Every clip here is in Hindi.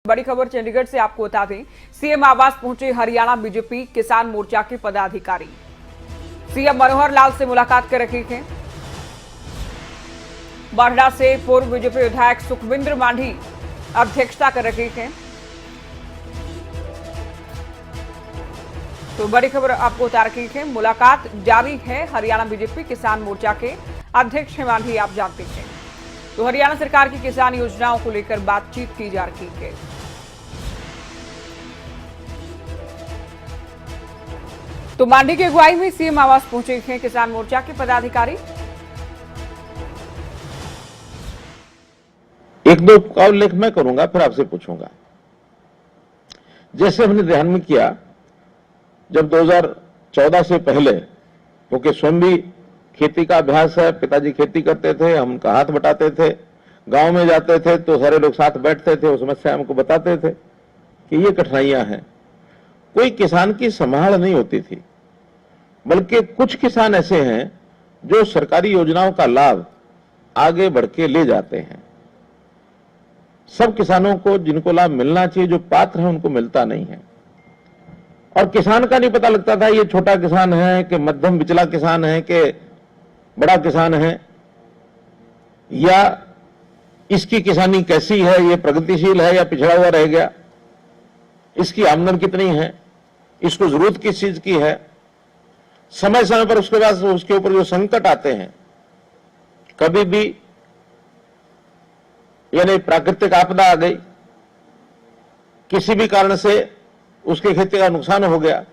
बड़ी खबर चंडीगढ़ से आपको बता दें, सीएम आवास पहुंचे हरियाणा बीजेपी किसान मोर्चा के पदाधिकारी। सीएम मनोहर लाल से मुलाकात कर रहे थे। बाढ़डा से पूर्व बीजेपी विधायक सुखविंद्र मांझी अध्यक्षता कर रहे थे। तो बड़ी खबर आपको बता रही है, मुलाकात जारी है। हरियाणा बीजेपी किसान मोर्चा के अध्यक्ष मांझी आप जानते हैं। तो हरियाणा सरकार की किसान योजनाओं को लेकर बातचीत की जा रही है। तो मांझी की अगुवाई में सीएम आवास पहुंचे हैं किसान मोर्चा के पदाधिकारी। एक दो और लेख मैं करूंगा, फिर आपसे पूछूंगा। जैसे हमने ध्यान में किया, जब 2014 से पहले, क्योंकि स्वयं भी खेती का अभ्यास है, पिताजी खेती करते थे, हम उनका हाथ बटाते थे, गांव में जाते थे तो सारे लोग साथ बैठते थे, वो समस्या हमको बताते थे कि ये कठिनाइयां हैं। कोई किसान की संभाल नहीं होती थी, बल्कि कुछ किसान ऐसे हैं जो सरकारी योजनाओं का लाभ आगे बढ़ के ले जाते हैं। सब किसानों को जिनको लाभ मिलना चाहिए, जो पात्र हैं, उनको मिलता नहीं है। और किसान का नहीं पता लगता था ये छोटा किसान है कि मध्यम बिचला किसान है कि बड़ा किसान है, या इसकी किसानी कैसी है, ये प्रगतिशील है या पिछड़ा हुआ रह गया, इसकी आमदन कितनी है, इसको जरूरत किस चीज की है। समय समय पर उसके बाद उसके ऊपर जो संकट आते हैं, कभी भी यानी प्राकृतिक आपदा आ गई, किसी भी कारण से उसकी खेती का नुकसान हो गया,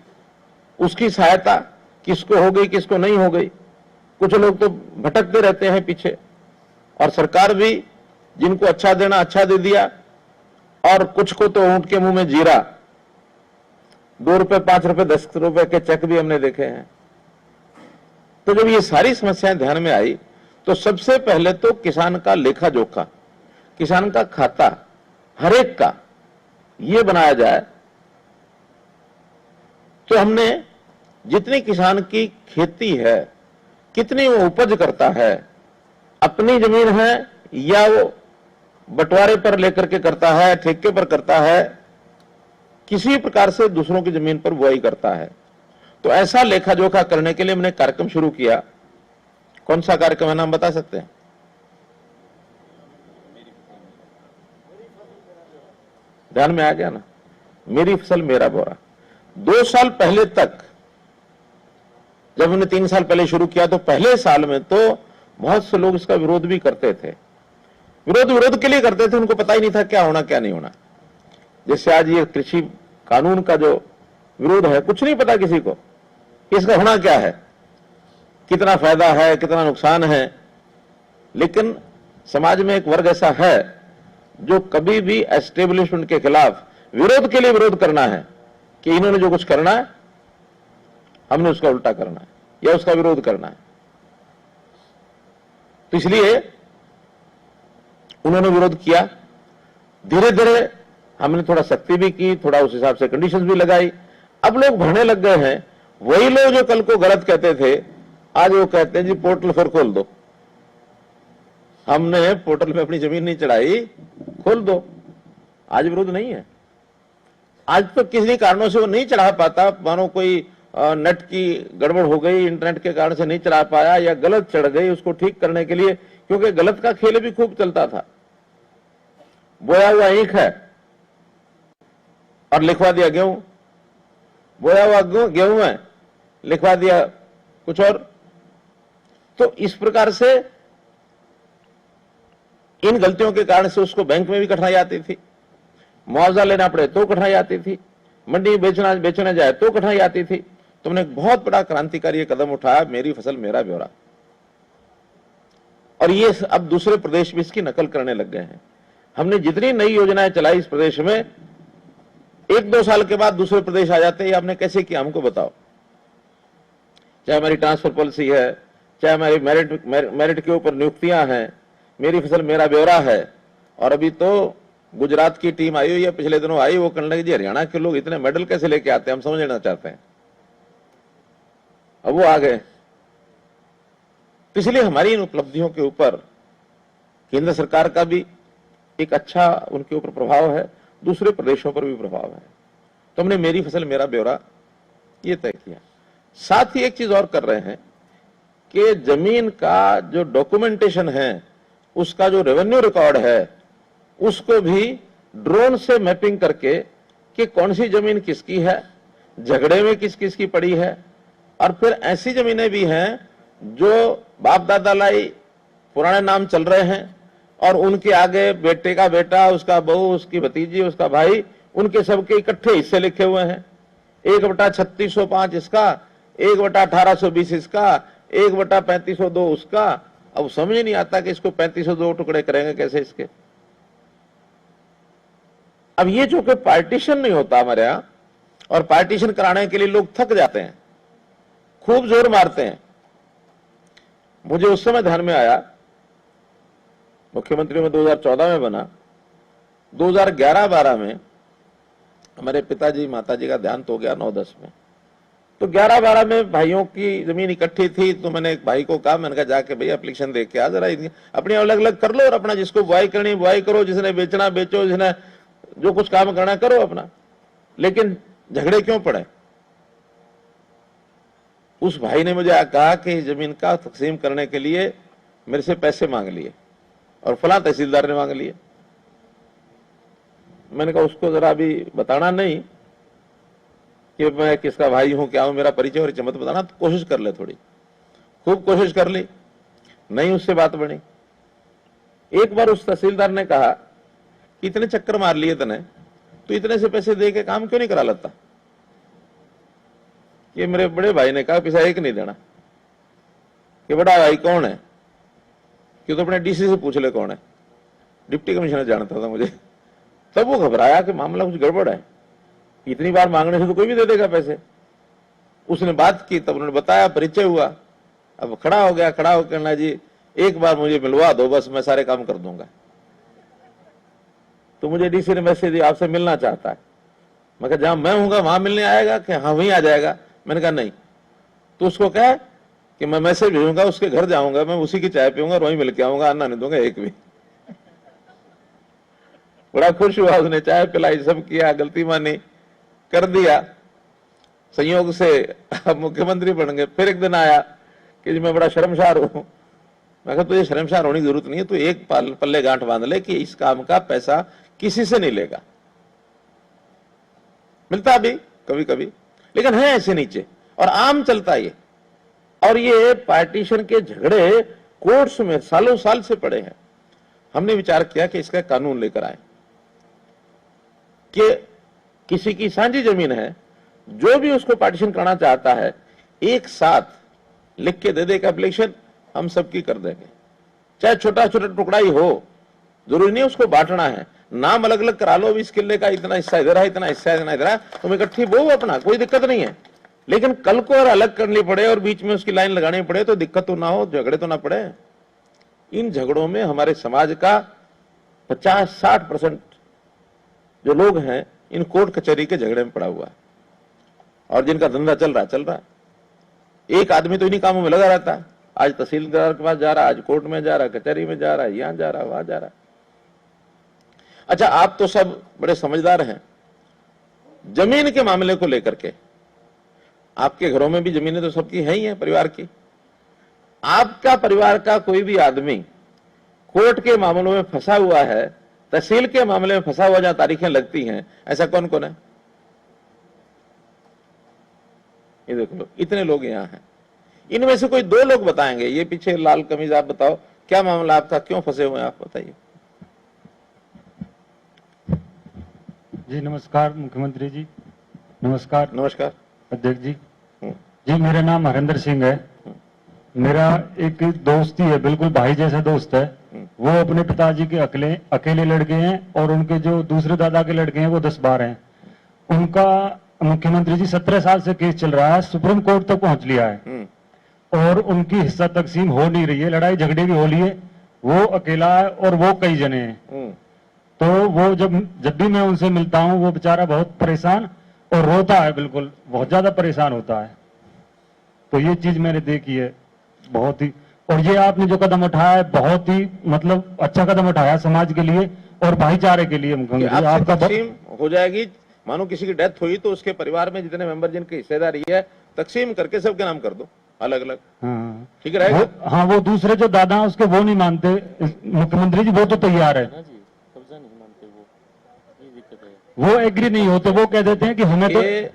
उसकी सहायता किसको हो गई किसको नहीं हो गई। कुछ लोग तो भटकते रहते हैं पीछे, और सरकार भी जिनको अच्छा देना अच्छा दे दिया, और कुछ को तो ऊंट के मुंह में जीरा, 2 रुपए 5 रुपए 10 रुपए के चेक भी हमने देखे हैं। तो जब ये सारी समस्याएं ध्यान में आई, तो सबसे पहले तो किसान का लेखा जोखा, किसान का खाता हर एक का ये बनाया जाए। तो हमने जितनी किसान की खेती है, कितनी वो उपज करता है, अपनी जमीन है या वो बंटवारे पर लेकर के करता है, ठेके पर करता है, किसी प्रकार से दूसरों की जमीन पर बुआई करता है, तो ऐसा लेखा जोखा करने के लिए हमने कार्यक्रम शुरू किया। कौन सा कार्यक्रम है, नाम बता सकते हैं? ध्यान में आ गया ना? मेरी फसल मेरा ब्यौरा। 2 साल पहले तक, जब हमने 3 साल पहले शुरू किया, तो पहले साल में तो बहुत से लोग इसका विरोध भी करते थे। विरोध के लिए करते थे, उनको पता ही नहीं था क्या होना क्या नहीं होना। जैसे आज ये कृषि कानून का जो विरोध है, कुछ नहीं पता किसी को इसका होना क्या है, कितना फायदा है, कितना नुकसान है। लेकिन समाज में एक वर्ग ऐसा है जो कभी भी एस्टेब्लिशमेंट के खिलाफ विरोध के लिए विरोध करना है कि इन्होंने जो कुछ करना है हमने उसका उल्टा करना है या उसका विरोध करना है। तो इसलिए उन्होंने विरोध किया। धीरे धीरे हमने थोड़ा सख्ती भी की, थोड़ा उस हिसाब से कंडीशंस भी लगाई। अब लोग भरने लग गए हैं। वही लोग जो कल को गलत कहते थे, आज वो कहते हैं जी पोर्टल फिर खोल दो। हमने पोर्टल में अपनी जमीन नहीं चढ़ाई, खोल दो। आज विरोध नहीं है। आज तो किसी कारणों से वो नहीं चढ़ा पाता, मानो कोई नेट की गड़बड़ हो गई, इंटरनेट के कारण से नहीं चढ़ा पाया या गलत चढ़ गई, उसको ठीक करने के लिए, क्योंकि गलत का खेल भी खूब चलता था। बोया हुआ ईख है और लिखवा दिया गेहूं, बोया हुआ गेहूं है, लिखवा दिया कुछ और। तो इस प्रकार से इन गलतियों के कारण से उसको बैंक में भी कठिनाई आती थी, मुआवजा लेना पड़े तो कठिनाई आती थी, मंडी बेचना जाए तो कठिनाई आती थी। तुमने एक बहुत बड़ा क्रांतिकारी कदम उठाया, मेरी फसल मेरा ब्यौरा। और ये अब दूसरे प्रदेश भी इसकी नकल करने लग गए हैं। हमने जितनी नई योजनाएं चलाई इस प्रदेश में, 1-2 साल के बाद दूसरे प्रदेश आ जाते हैं। ये आपने कैसे किया हमको बताओ। चाहे हमारी ट्रांसफर पॉलिसी है, चाहे हमारी मेरिट के ऊपर नियुक्तियां हैं, मेरी फसल मेरा ब्यौरा है। और अभी तो गुजरात की टीम आई हुई है, पिछले दिनों आई, वो कहने लगी जी हरियाणा के लोग इतने मेडल कैसे लेके आते हैं, हम समझ लेना चाहते हैं। अब वो आ गए। तो इसलिए हमारी इन उपलब्धियों के ऊपर केंद्र सरकार का भी एक अच्छा उनके ऊपर प्रभाव है। दूसरे प्रदेशों पर भी प्रभाव है। तो हमने मेरी फसल मेरा ब्यौरा ये तय किया। साथ ही एक चीज और कर रहे हैं कि जमीन का जो डॉक्यूमेंटेशन है, उसका जो रेवेन्यू रिकॉर्ड है, उसको भी ड्रोन से मैपिंग करके कि कौन सी जमीन किसकी है, झगड़े में किस किस की पड़ी है। और फिर ऐसी जमीनें भी हैं जो बाप दादा लाई पुराने नाम चल रहे हैं और उनके आगे बेटे का बेटा, उसका बहू, उसकी भतीजी, उसका भाई, उनके सबके इकट्ठे हिस्से लिखे हुए हैं। 1/3605 इसका, 1/1820 इसका, 1/3502 उसका। अब समझ नहीं आता कि इसको 3502 टुकड़े करेंगे कैसे इसके। अब ये जो कि पार्टीशन नहीं होता हमारे यहां, और पार्टीशन कराने के लिए लोग थक जाते हैं, खूब जोर मारते हैं। मुझे उस समय ध्यान में आया, मुख्यमंत्री में 2014 में बना, 2011-12 में हमारे पिताजी माताजी का देहांत हो गया 9-10 में। तो 11-12 में भाइयों की जमीन इकट्ठी थी, तो मैंने एक भाई को कहा, मैंने कहा जाके भैया एप्लीकेशन दे के आ जरा, अपनी अलग अलग कर लो और अपना जिसको बुआई करनी बुआई करो, जिसने बेचना बेचो, जिसने जो कुछ काम करना करो अपना, लेकिन झगड़े क्यों पड़े। उस भाई ने मुझे कहा कि जमीन का तकसीम करने के लिए मेरे से पैसे मांग लिए और फला तहसीलदार ने मांग लिए। मैंने कहा उसको जरा अभी बताना नहीं कि मैं किसका भाई हूं, क्या हूं, मेरा परिचय और मत बताना, तो कोशिश कर ले थोड़ी। खूब कोशिश कर ली, नहीं उससे बात बनी। एक बार उस तहसीलदार ने कहा कि इतने चक्कर मार लिए तने, तो इतने से पैसे दे के काम क्यों नहीं करा लेता। ये मेरे बड़े भाई ने कहा पैसा एक नहीं देना। कि बड़ा भाई कौन है, कि तो अपने डीसी से पूछ ले कौन है। डिप्टी कमिश्नर जानता था मुझे। तब वो घबराया कि मामला कुछ गड़बड़ है, इतनी बार मांगने से तो कोई भी दे देगा पैसे। उसने बात की, तब उन्होंने बताया, परिचय हुआ। अब खड़ा हो गया, खड़ा होकर कहना जी एक बार मुझे मिलवा दो, बस मैं सारे काम कर दूंगा। तो मुझे डीसी ने मैसेज दिया, आपसे मिलना चाहता है। मैं कहा जहां मैं हूंगा वहां मिलने आएगा कि हाँ वहीं आ जाएगा। मैंने कहा नहीं। तो उसको कहा कि मैं मैसेज भेजूंगा, उसके घर जाऊंगा, मैं उसी की चाय पीऊंगा और वहीं मिल के आऊंगा, अन्ना नहीं दूंगा एक भी। बड़ा खुश हुआ, उसने चाय पिलाई, सब किया, गलती मानी, कर दिया। संयोग से अब मुख्यमंत्री बन गए। फिर एक दिन आया कि मैं बड़ा शर्मसार हूं। मैं कहा तुझे शर्मसार होने की जरूरत नहीं है, तू एक पल्ले गांठ बांध ले कि इस काम का पैसा किसी से नहीं लेगा। मिलता भी कभी कभी, लेकिन है ऐसे नीचे और आम चलता ये। और ये पार्टीशन के झगड़े कोर्ट्स में सालों साल से पड़े हैं। हमने विचार किया कि इसका कानून लेकर आए कि किसी की साझी जमीन है, जो भी उसको पार्टीशन करना चाहता है एक साथ लिख के दे देगा एप्लीकेशन, हम सबकी कर देंगे। चाहे छोटा छोटा टुकड़ा ही हो, जरूरी नहीं उसको बांटना है, नाम अलग अलग करा लो, भी इस किले का इतना हिस्सा इधर है, इतना हिस्सा इधर है, तुम इकट्ठी बो अपना, कोई दिक्कत नहीं है। लेकिन कल को अगर अलग करनी पड़े और बीच में उसकी लाइन लगानी पड़े तो दिक्कत तो ना हो, झगड़े तो ना पड़े। इन झगड़ों में हमारे समाज का 50-60% जो लोग हैं इन कोर्ट कचहरी के झगड़े में पड़ा हुआ है, और जिनका धंधा चल रहा है। एक आदमी तो इन्हीं कामों में लगा रहता है, आज तहसीलदार के पास जा रहा, आज कोर्ट में जा रहा, कचहरी में जा रहा, यहां जा रहा, वहां जा रहा। अच्छा, आप तो सब बड़े समझदार हैं। जमीन के मामले को लेकर के आपके घरों में भी जमीनें तो सबकी है ही है, परिवार की। आपका परिवार का कोई भी आदमी कोर्ट के मामलों में फंसा हुआ है, तहसील के मामले में फंसा हुआ, जहां तारीखें लगती हैं, ऐसा कौन कौन है? ये देख लो, इतने लोग यहां हैं। इनमें से कोई 2 लोग बताएंगे। ये पीछे लाल कमीज, आप बताओ क्या मामला आपका, क्यों फंसे हुए हैं आप, बताइए। जी नमस्कार मुख्यमंत्री जी। नमस्कार। नमस्कार अध्यक्ष जी। जी मेरा नाम हरेंद्र सिंह है। मेरा एक दोस्त ही है, बिल्कुल भाई जैसा दोस्त है। वो अपने पिताजी के अकेले लड़के हैं और उनके जो दूसरे दादा के लड़के हैं वो 10-12 हैं। उनका मुख्यमंत्री जी 17 साल से केस चल रहा है, सुप्रीम कोर्ट तक पहुंच लिया है और उनकी हिस्सा तकसीम हो नहीं रही है। लड़ाई झगड़े भी हो लिए, वो अकेला है और वो कई जने हैं। तो वो जब भी मैं उनसे मिलता हूं, वो बेचारा बहुत परेशान और रोता है, बिल्कुल बहुत ज्यादा परेशान होता है। तो ये चीज मैंने देखी है बहुत ही। और ये आपने जो कदम उठाया है बहुत ही मतलब अच्छा कदम उठाया समाज के लिए, और भाईचारे के लिए कि मुख्यमंत्री आपसे आपका तकसीम हो जाएगी। मानो किसी की डेथ हुई तो उसके परिवार में जितने मेंबर जिनकी हिस्सेदारी है तकसीम करके सबके नाम कर दो अलग अलग, हाँ ठीक रहेगा। हाँ, वो दूसरे जो दादा हैं उसके वो नहीं मानते मुख्यमंत्री जी, वो तो तैयार है, वो एग्री नहीं होते, वो कह देते हैं कि हमें तो ये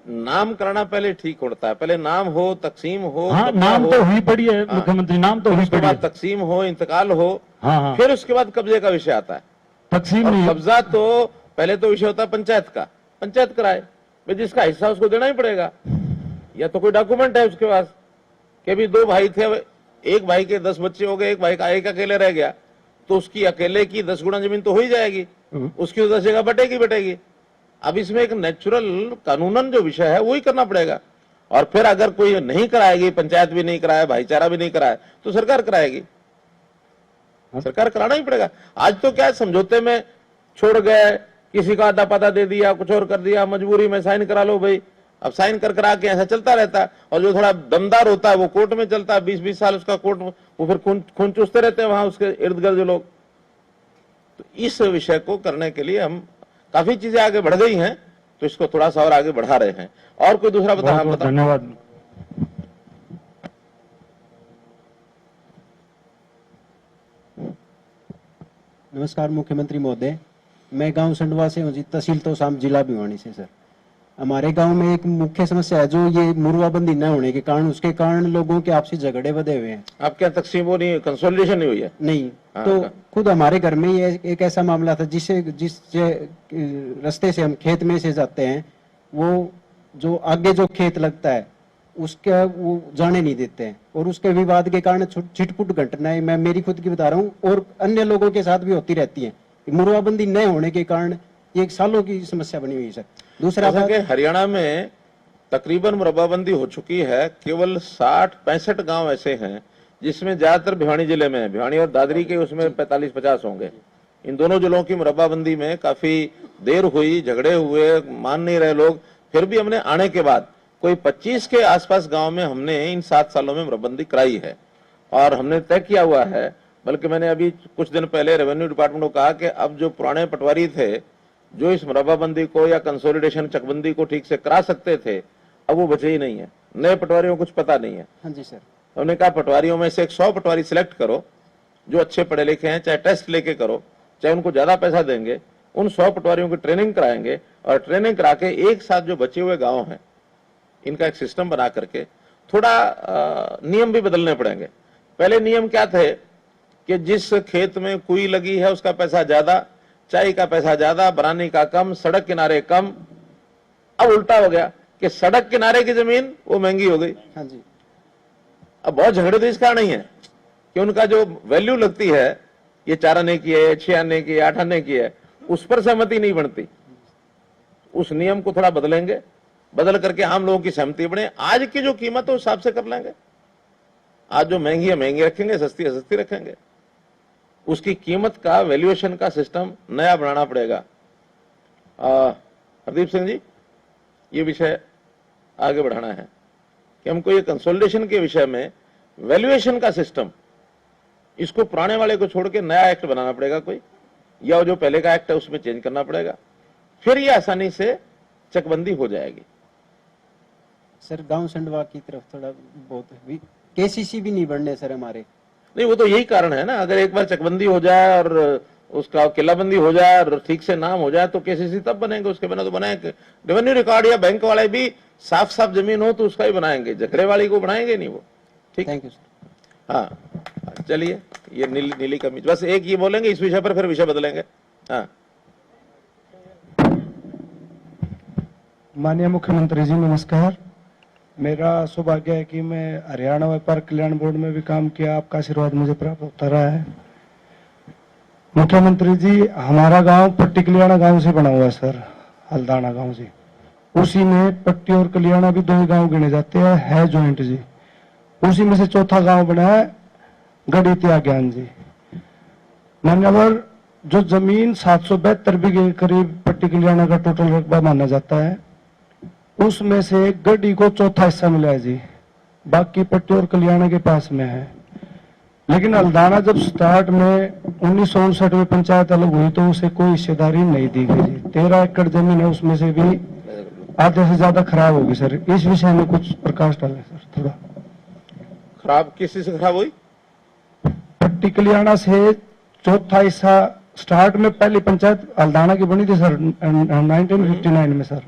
नाम कराना पहले ठीक होता है, पहले नाम हो, तकसीम हो, हाँ कब्जा नाम हो, तो हुई पड़ी है हाँ। मुख्यमंत्री, नाम तो हुई उसके पड़ी बाद है, तकसीम हो, इंतकाल हो, हाँ हाँ, फिर उसके बाद कब्जे का विषय आता है। तकसीम और नहीं कब्जा तो पहले तो विषय होता है पंचायत का, पंचायत कराए भाई, जिसका हिस्सा उसको देना ही पड़ेगा, या तो कोई डॉक्यूमेंट है उसके पास कि अभी 2 भाई थे, एक भाई के 10 बच्चे हो गए, एक भाई का एक अकेले रह गया, तो उसकी अकेले की 10 गुना जमीन तो हो ही जाएगी, उसकी तो 10 जगह बटेगी। अब इसमें एक नेचुरल कानूनन जो विषय है वो ही करना पड़ेगा। और फिर अगर कोई नहीं कराएगी, पंचायत भी नहीं कराए, भाईचारा भी नहीं कराए, तो सरकार कराएगी, सरकार कराना ही पड़ेगा। आज तो क्या समझौते में छोड़ गए, किसी का आधा पता दे दिया, कुछ और कर दिया, मजबूरी में साइन करा लो भाई, अब साइन कर करा के ऐसा चलता रहता है। और जो थोड़ा दमदार होता है वो कोर्ट में चलता है, 20-20 साल उसका कोर्ट, वो फिर खून चूसते रहते हैं वहां उसके इर्द गिर्द जो लोग। तो इस विषय को करने के लिए हम काफी चीजें आगे बढ़ गई हैं, तो इसको थोड़ा सा और आगे बढ़ा रहे हैं। और कोई दूसरा बता? बहुत धन्यवाद। नमस्कार मुख्यमंत्री महोदय, मैं गांव संडवा से हूँ जी, तहसील तोशाम, जिला भिवानी से। सर, हमारे गांव में एक मुख्य समस्या है, जो ये मुर्राबंदी न होने के कारण, उसके कारण लोगों के आपसी झगड़े बढ़े हुए हैं। आप क्या तकसीम वो नहीं, कंसोलिडेशन नहीं हुई है? नहीं, हाँ, तो खुद हमारे घर में ये एक ऐसा मामला था, जिस रास्ते से हम खेत में से जाते हैं, वो जो आगे जो खेत लगता है उसका वो जाने नहीं देते हैं, और उसके विवाद के कारण छिटपुट घटनाएं, मैं मेरी खुद की बता रहा हूँ, और अन्य लोगों के साथ भी होती रहती है। मुर्राबंदी न होने के कारण ये एक सालों की समस्या बनी हुई है। सर, दूसरा बात, हरियाणा में तकरीबन मुरब्बाबंदी हो चुकी है, केवल 60-65 गांव ऐसे हैं जिसमें ज्यादातर भिवानी जिले में है, भिवानी और दादरी के उसमें 45-50 होंगे। इन दोनों जिलों की मुरब्बाबंदी में काफी देर हुई, झगड़े हुए, मान नहीं रहे लोग, फिर भी हमने आने के बाद कोई 25 के आसपास गांव में हमने इन 7 सालों में मुरब्बाबंदी कराई है। और हमने तय किया हुआ है, बल्कि मैंने अभी कुछ दिन पहले रेवेन्यू डिपार्टमेंट को कहा कि अब जो पुराने पटवारी थे, जो इस मुरब्बाबंदी को या कंसोलिडेशन चकबंदी को ठीक से करा सकते थे, अब वो बचे ही नहीं है। नए पटवारियों को कुछ पता नहीं है। हाँ जी सर, हमने कहा पटवारियों में से एक 100 पटवारी सिलेक्ट करो जो अच्छे पढ़े लिखे हैं, चाहे टेस्ट लेके करो, चाहे उनको ज्यादा पैसा देंगे, उन 100 पटवारियों की ट्रेनिंग कराएंगे, और ट्रेनिंग करा के एक साथ जो बचे हुए गाँव हैं इनका एक सिस्टम बना करके, थोड़ा नियम भी बदलने पड़ेंगे। पहले नियम क्या थे कि जिस खेत में कुई लगी है उसका पैसा ज्यादा, चाय का पैसा ज्यादा, बनाने का कम, सड़क किनारे कम। अब उल्टा हो गया कि सड़क किनारे की जमीन वो महंगी हो गई। हाँ जी, अब बहुत झगड़े तो इसका नहीं है कि उनका जो वैल्यू लगती है, ये 4 आने की है, 6 आने की है, 8 आने की है, उस पर सहमति नहीं बनती। उस नियम को थोड़ा बदलेंगे, बदल करके आम लोगों की सहमति बने। आज की जो कीमत है उस हिसाब से कर लेंगे। आज जो महंगी है महंगी रखेंगे, सस्ती है सस्ती रखेंगे। उसकी कीमत का वैल्यूएशन का सिस्टम नया बनाना पड़ेगा। हरदीप सिंह जी, ये विषय आगे बढ़ाना है कि हमको ये कंसोलिडेशन के विषय में वैल्यूएशन का सिस्टम, इसको पुराने वाले को छोड़ के नया एक्ट बनाना पड़ेगा कोई, या जो पहले का एक्ट है उसमें चेंज करना पड़ेगा, फिर ये आसानी से चकबंदी हो जाएगी। सर, गांव संडवा की तरफ थोड़ा बहुत भी केसीसी भी नहीं बढ़ने सर हमारे। नहीं, वो तो यही कारण है ना, अगर एक बार चकबंदी हो जाए और उसका किलाबंदी हो जाए और ठीक से नाम हो जाए तो केसीसी तब बनेंगे, उसके बिना तो बनाएंगे। रेवेन्यू रिकॉर्ड या बैंक वाले भी साफ साफ जमीन हो तो उसका ही बनाएंगे, झगड़े वाली को बनाएंगे नहीं वो। ठीक, थैंक यू सर। हाँ, चलिए, ये नीली कमीज, बस एक ये बोलेंगे इस विषय पर, फिर विषय बदलेंगे। हाँ, माननीय मुख्यमंत्री जी नमस्कार। मेरा सौभाग्य है कि मैं हरियाणा व्यापार कल्याण बोर्ड में भी काम किया, आपका आशीर्वाद मुझे प्राप्त होता रहा है। मुख्यमंत्री जी, हमारा गांव पट्टी कल्याणा गांव से बना हुआ है सर, हल्दाना गांव जी। उसी में पट्टी और कल्याणा भी 2 गांव गिने जाते हैं, है ज्वाइंट जी। उसी में से चौथा गांव बना है गढ़ी त्याज्ञान जी। मान्यवर, जो जमीन 772 बीघे के करीब पट्टी कल्याणा का टोटल रकबा माना जाता है, उसमें से गढ़ी को चौथा हिस्सा मिला है जी, बाकी पट्टी और कल्याणा के पास में है। लेकिन हल्दाना जब स्टार्ट में 1959 में पंचायत अलग हुई तो उसे कोई हिस्सेदारी नहीं दी गई जी। 13 एकड़ जमीन है, उसमें से भी आधे से ज्यादा खराब होगी सर। इस विषय में कुछ प्रकाश डालें सर थोड़ा। खराब किस चीज से खराब हुई? पट्टी कलियाना से चौथा हिस्सा स्टार्ट में पहली पंचायत हल्दाना की बनी थी सर 1959 में सर।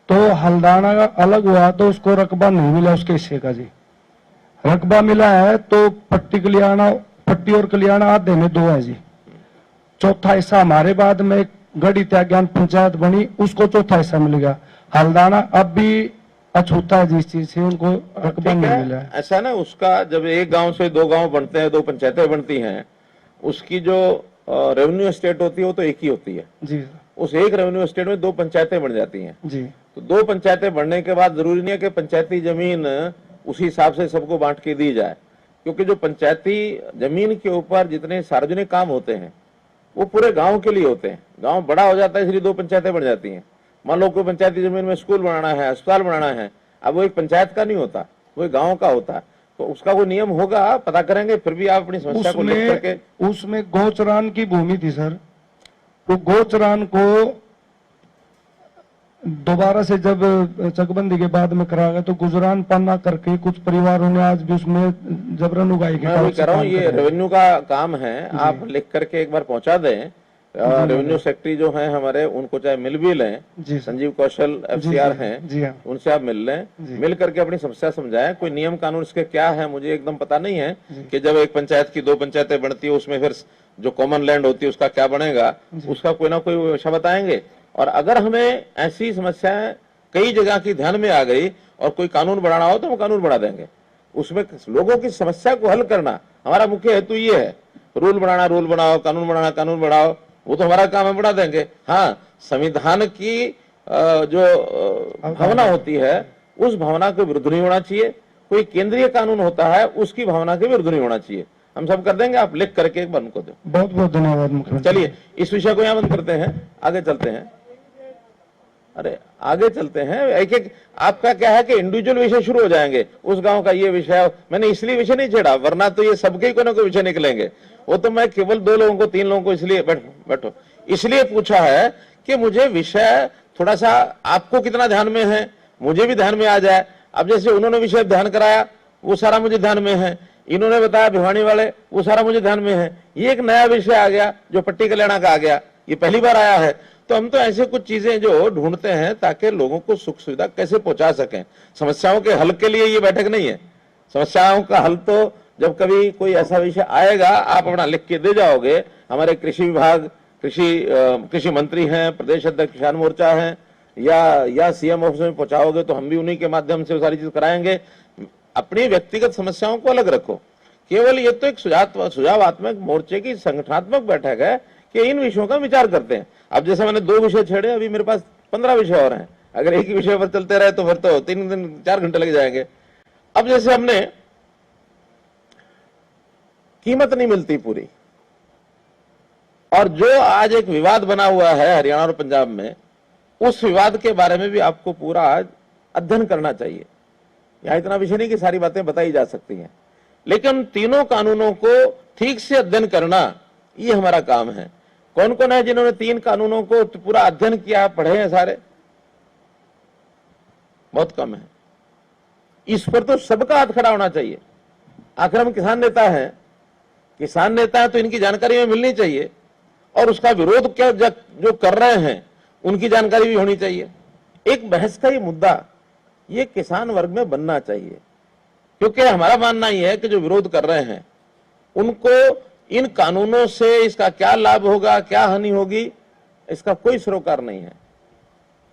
तो हल्दाना का अलग हुआ तो उसको रकबा नहीं मिला उसके हिस्से का जी। रकबा मिला है तो पट्टी और कलियाना आधे में 2 है जी। चौथा हिस्सा हमारे बाद में गढ़ी त्याज्ञान पंचायत बनी, उसको चौथा हिस्सा मिल गया। हल्दाना अब भी अछूता है जिस चीज से, उनको रकबा नहीं मिला है। ऐसा ना, उसका जब एक गांव से 2 गांव बनते हैं, 2 पंचायतें बनती हैं, उसकी जो रेवेन्यू स्टेट होती है वो तो एक ही होती है जी। उस एक रेवेन्यू स्टेट में 2 पंचायतें बन जाती हैं जी। तो 2 पंचायतें बनने के बाद जरूरी नहीं है कि पंचायती जमीन उसी हिसाब से सबको बांट के दी जाए, क्योंकि जो पंचायती जमीन के ऊपर जितने सार्वजनिक काम होते हैं वो पूरे गांव के लिए होते हैं। गांव बड़ा हो जाता है इसलिए 2 पंचायतें बन जाती हैं। मान लो कोई पंचायती जमीन में स्कूल बनाना है, अस्पताल बनाना है, अब वो एक पंचायत का नहीं होता, वो एक गांव का होता है। तो उसका कोई नियम होगा, पता करेंगे, फिर भी आप अपनी समस्या को लिख करके। उसमें गोचरान की भूमि थी सर, तो गोचरान को दोबारा से जब चकबंदी के बाद में करा गया तो गुजरान पाना करके कुछ परिवारों ने आज भी उसमें जबरन उगाई के मैं कह रहा हूँ ये रेवेन्यू का काम है, आप लिख करके एक बार पहुंचा दें। रेवेन्यू सेक्रेटरी जो हैं हमारे, उनको चाहे मिल भी लें, संजीव कौशल FCR हैं, उनसे आप मिल लें, मिल करके अपनी समस्या समझाएं। कोई नियम कानून इसके क्या है मुझे एकदम पता नहीं है कि जब एक पंचायत की 2 पंचायतें बनती है उसमें फिर जो कॉमन लैंड होती है उसका क्या बनेगा, उसका कोई ना कोई विषय बताएंगे। और अगर हमें ऐसी समस्याएं कई जगह की ध्यान में आ गई और कोई कानून बढ़ाना हो तो हम कानून बढ़ा देंगे। उसमें लोगों की समस्या को हल करना हमारा मुख्य हेतु ये है। रूल बनाना रूल बनाओ, कानून बनाना कानून बढ़ाओ, वो तो हमारा काम है, बढ़ा देंगे। हाँ, संविधान की जो भावना होती है उस भावना के विरुद्ध नहीं होना चाहिए। कोई केंद्रीय कानून होता है उसकी भावना के विरुद्ध नहीं होना चाहिए। हम सब कर देंगे, आप लिख करके एक बार उनको दो। बहुत बहुत धन्यवाद मुख्यमंत्री। चलिए इस विषय को यहाँ बंद करते हैं, आगे चलते हैं। अरे आगे चलते हैं, एक एक आपका क्या है कि इंडिविजुअल विषय शुरू हो जाएंगे। उस गांव का ये विषय, मैंने इसलिए विषय नहीं छेड़ा, वरना तो ये सबके कोई ना कोई विषय निकलेंगे। वो तो मैं केवल 2 लोगों को 3 लोगों को इसलिए बैठो इसलिए पूछा है कि मुझे विषय थोड़ा सा आपको कितना ध्यान में है, मुझे भी ध्यान में आ जाए। अब जैसे उन्होंने विषय ध्यान कराया वो सारा मुझे ध्यान में है, इन्होंने बताया भिवानी वाले वो सारा मुझे ध्यान में है। ये एक नया विषय आ गया जो पट्टी कल्याणा का आ गया, ये पहली बार आया है। तो हम तो ऐसे कुछ चीजें जो ढूंढते हैं ताकि लोगों को सुख सुविधा कैसे पहुंचा सकें। समस्याओं के हल के लिए ये बैठक नहीं है। समस्याओं का हल तो जब कभी कोई ऐसा विषय आएगा आप अपना लिख के दे जाओगे। हमारे कृषि विभाग, कृषि मंत्री हैं, प्रदेश अध्यक्ष किसान मोर्चा हैं, या CM ऑफिस में पहुंचाओगे तो हम भी उन्हीं के माध्यम से वो सारी चीज कराएंगे। अपनी व्यक्तिगत समस्याओं को अलग रखो। केवल ये तो एक सुझावात्मक मोर्चे की संगठनात्मक बैठक है कि इन विषयों का विचार करते हैं। अब जैसे मैंने 2 विषय छेड़े, अभी मेरे पास 15 विषय और हैं। अगर एक ही विषय पर चलते रहे तो फिर तो 3 दिन 4 घंटे लग जाएंगे। अब जैसे हमने कीमत नहीं मिलती पूरी, और जो आज एक विवाद बना हुआ है हरियाणा और पंजाब में, उस विवाद के बारे में भी आपको पूरा आज अध्ययन करना चाहिए। यहां इतना विषय नहीं कि सारी बातें बताई जा सकती हैं, लेकिन तीनों कानूनों को ठीक से अध्ययन करना ये हमारा काम है। कौन कौन है जिन्होंने 3 कानूनों को पूरा अध्ययन किया, पढ़े हैं सारे? बहुत कम है। इस पर तो सबका हाथ खड़ा होना चाहिए। आखिर हम किसान नेता हैं, किसान नेता है तो इनकी जानकारी हमें मिलनी चाहिए, और उसका विरोध क्या जो कर रहे हैं उनकी जानकारी भी होनी चाहिए। एक बहस का ये मुद्दा ये किसान वर्ग में बनना चाहिए, क्योंकि हमारा मानना ही है कि जो विरोध कर रहे हैं उनको इन कानूनों से इसका क्या लाभ होगा, क्या हानि होगी, इसका कोई सरोकार नहीं है।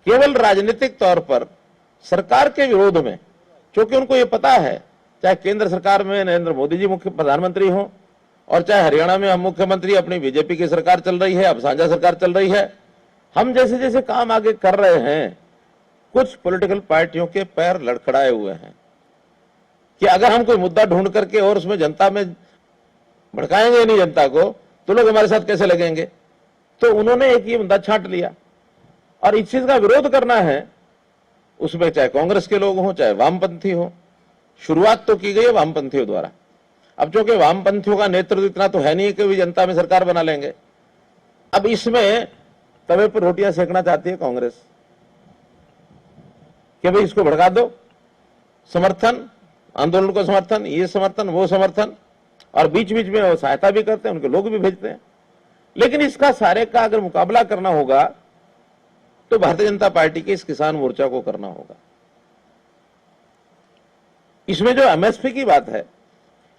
केवल राजनीतिक तौर पर सरकार के विरोध में, क्योंकि उनको ये पता है चाहे केंद्र सरकार में नरेंद्र मोदी जी मुख्य प्रधानमंत्री हो और चाहे हरियाणा में हम मुख्यमंत्री, अपनी बीजेपी की सरकार चल रही है, अब साझा सरकार चल रही है, हम जैसे जैसे काम आगे कर रहे हैं कुछ पॉलिटिकल पार्टियों के पैर लड़खड़ाए हुए हैं कि अगर हम कोई मुद्दा ढूंढ करके और उसमें जनता में भड़काएंगे नहीं जनता को, तो लोग हमारे साथ कैसे लगेंगे। तो उन्होंने एक ये मुद्दा छांट लिया और इस चीज का विरोध करना है। उसमें चाहे कांग्रेस के लोग हों चाहे वामपंथी हो, शुरुआत तो की गई है वामपंथियों द्वारा। अब चूंकि वामपंथियों का नेतृत्व इतना तो है नहीं कि वे जनता में सरकार बना लेंगे। अब इसमें तवे पर रोटियां सेकना चाहती है कांग्रेस कि भाई इसको भड़का दो, समर्थन, आंदोलन को समर्थन, ये समर्थन, वो समर्थन, और बीच बीच में वो सहायता भी करते हैं, उनके लोग भी भेजते हैं। लेकिन इसका सारे का अगर मुकाबला करना होगा तो भारतीय जनता पार्टी के इस किसान मोर्चा को करना होगा। इसमें जो एमएसपी की बात है,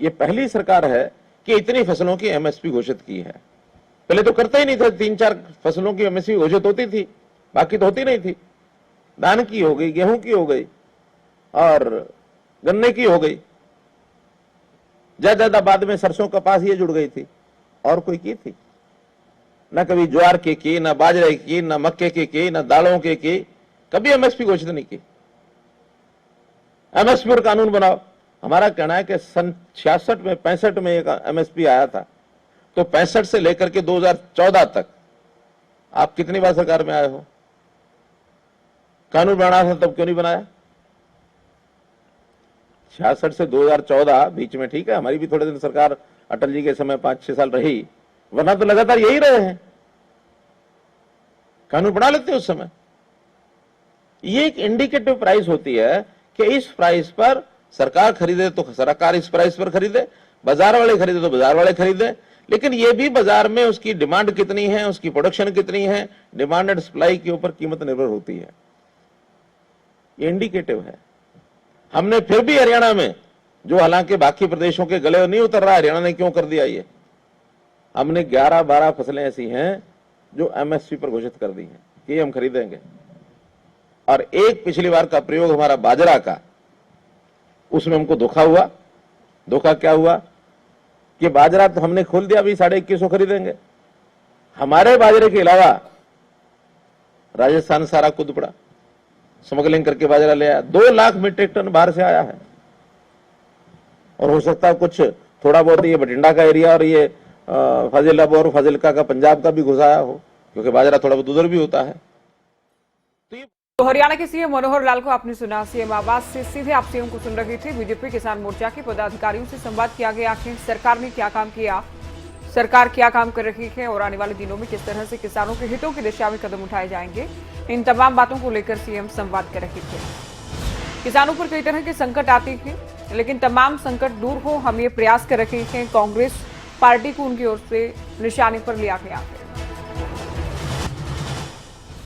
ये पहली सरकार है कि इतनी फसलों की एमएसपी घोषित की है। पहले तो करते ही नहीं थे, 3-4 फसलों की एमएसपी घोषित होती थी, बाकी तो होती नहीं थी। धान की हो गई, गेहूं की हो गई और गन्ने की हो गई, ज्यादा बाद में सरसों कपास ये जुड़ गई थी, और कोई की थी? न कभी ज्वार की, न बाजरे की, न मक्के की, न दालों की, कभी एमएसपी घोषित नहीं की। एमएसपी पर कानून बनाओ। हमारा कहना है कि सन 66 में 65 में एक एमएसपी आया था, तो 65 से लेकर के 2014 तक आप कितनी बार सरकार में आए हो? कानून बनाना था तब क्यों नहीं बनाया? 66 से 2014 बीच में ठीक है, हमारी भी थोड़े दिन सरकार अटल जी के समय 5-6 साल रही, वरना तो लगातार यही रहे हैं। कानून बना लेते उस समय। ये एक इंडिकेटिव प्राइस होती है कि इस प्राइस पर सरकार खरीदे तो सरकार इस प्राइस पर खरीदे, बाजार वाले खरीदे तो बाजार वाले खरीदे। लेकिन ये भी बाजार में उसकी डिमांड कितनी है, उसकी प्रोडक्शन कितनी है, डिमांड एंड सप्लाई के ऊपर कीमत निर्भर होती है। ये इंडिकेटिव है। हमने फिर भी हरियाणा में, जो हालांकि बाकी प्रदेशों के गले नहीं उतर रहा, हरियाणा ने क्यों कर दिया ये, हमने 11-12 फसलें ऐसी हैं जो एमएसपी पर घोषित कर दी हैं कि हम खरीदेंगे। और एक पिछली बार का प्रयोग हमारा बाजरा का, उसमें हमको धोखा हुआ। धोखा क्या हुआ कि बाजरा तो हमने खोल दिया, अभी 2150 खरीदेंगे। हमारे बाजरे के अलावा राजस्थान सारा कूद पड़ा, स्मगलिंग करके बाजरा ले आया। 2 लाख मीट्रिक टन बाहर से आया है। और हो सकता है कुछ थोड़ा बहुत ये बठिंडा का एरिया और ये फाजिलाबाद और फाजिलका का पंजाब का भी घुसाया हो, क्योंकि बाजरा थोड़ा बहुत उधर भी होता है। तो हरियाणा के सीएम मनोहर लाल को आपने सुना। सीएम आवास से सीधे आप सीएम को सुन रहे थे। बीजेपी किसान मोर्चा के पदाधिकारियों से संवाद किया गया। आखिर सरकार ने क्या काम किया, सरकार क्या काम कर रही है और आने वाले दिनों में किस तरह से किसानों के हितों की दिशा में कदम उठाए जाएंगे, इन तमाम बातों को लेकर सीएम संवाद कर रहे थे। किसानों पर कई तरह के संकट आते हैं, लेकिन तमाम संकट दूर हो, हम ये प्रयास कर रहे हैं। कांग्रेस पार्टी को उनकी ओर से निशाने पर लिया गया है।